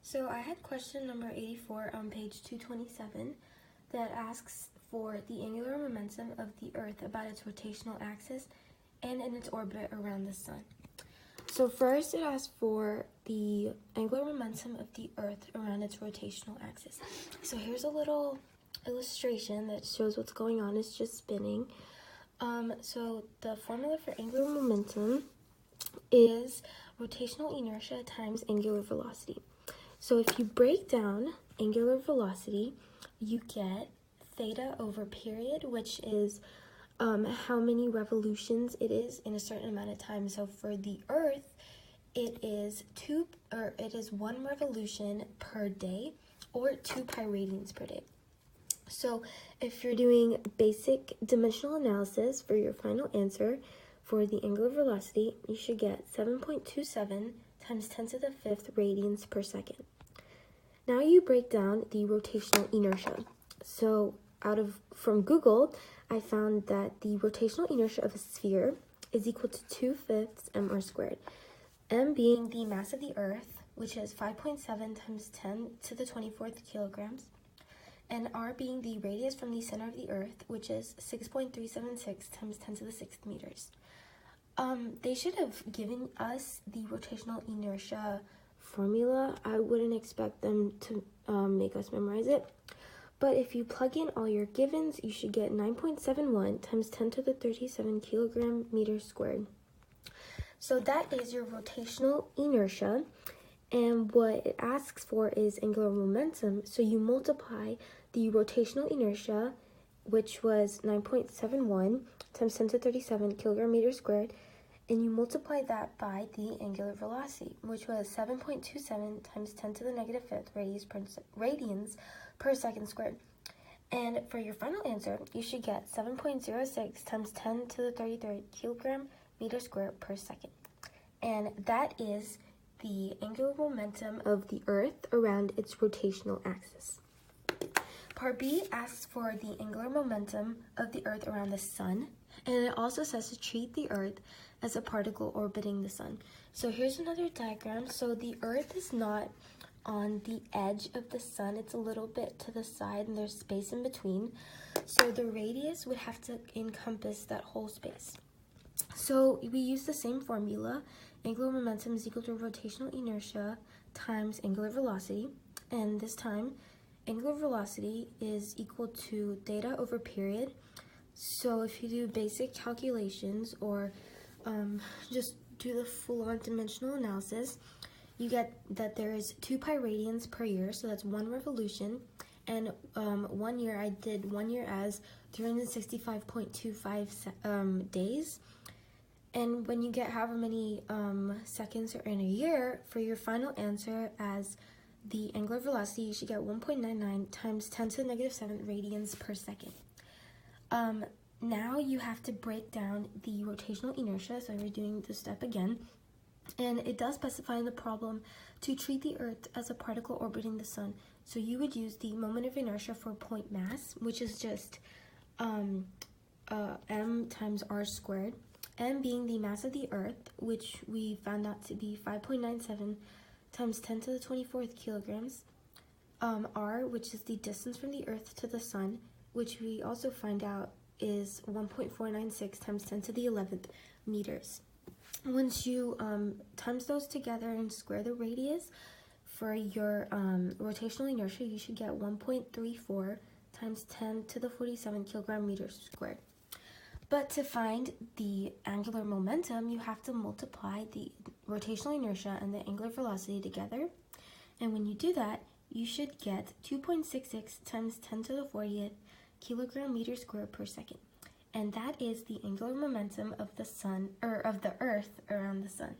So I had question number 84 on page 227 that asks for the angular momentum of the Earth about its rotational axis and in its orbit around the Sun. So first it asks for the angular momentum of the Earth around its rotational axis. So here's a little illustration that shows what's going on. It's just spinning. So the formula for angular momentum is rotational inertia times angular velocity. So if you break down angular velocity, you get theta over period, which is how many revolutions it is in a certain amount of time. So for the Earth, it is 1 revolution per day, or 2 pi radians per day. So if you're doing basic dimensional analysis for your final answer for the angular velocity, you should get 7.27 times 10 to the 5th radians per second. Now you break down the rotational inertia. So from Google, I found that the rotational inertia of a sphere is equal to 2/5 mr squared. M being the mass of the Earth, which is 5.7 times 10 to the 24th kilograms, and R being the radius from the center of the Earth, which is 6.376 times 10 to the 6th meters. They should have given us the rotational inertia formula. I wouldn't expect them to make us memorize it. But if you plug in all your givens, you should get 9.71 times 10 to the 37 kilogram meters squared. So that is your rotational inertia. And what it asks for is angular momentum. So you multiply the rotational inertia, which was 9.71 times 10 to 37 kilogram meters squared, and you multiply that by the angular velocity, which was 7.27 times 10 to the negative 5th radians per second squared. And for your final answer, you should get 7.06 times 10 to the 33rd kilogram meter squared per second. And that is the angular momentum of the Earth around its rotational axis. Part B asks for the angular momentum of the Earth around the Sun, and it also says to treat the Earth as a particle orbiting the Sun. So here's another diagram. So the Earth is not on the edge of the Sun, it's a little bit to the side, and there's space in between. So the radius would have to encompass that whole space. So we use the same formula. Angular momentum is equal to rotational inertia times angular velocity, and this time angular velocity is equal to theta over period. So if you do basic calculations or just do the full-on dimensional analysis, you get that there is 2 pi radians per year, so that's 1 revolution. And 1 year, I did 1 year as 365.25 days. And when you get however many seconds are in a year, for your final answer as the angular velocity, you should get 1.99 times 10 to the negative 7th radians per second. Now you have to break down the rotational inertia, so we're doing this step again. And it does specify in the problem to treat the Earth as a particle orbiting the Sun. So you would use the moment of inertia for point mass, which is just m times r squared. M being the mass of the Earth, which we found out to be 5.97 times 10 to the 24th kilograms. R, which is the distance from the Earth to the Sun, which we also find out is 1.496 times 10 to the 11th meters. Once you times those together and square the radius for your rotational inertia, you should get 1.34 times 10 to the 47 kilogram meters squared. But to find the angular momentum, you have to multiply the rotational inertia and the angular velocity together. And when you do that, you should get 2.66 times 10 to the 40th kilogram meter squared per second. And that is the angular momentum of the Sun, or of the Earth around the Sun.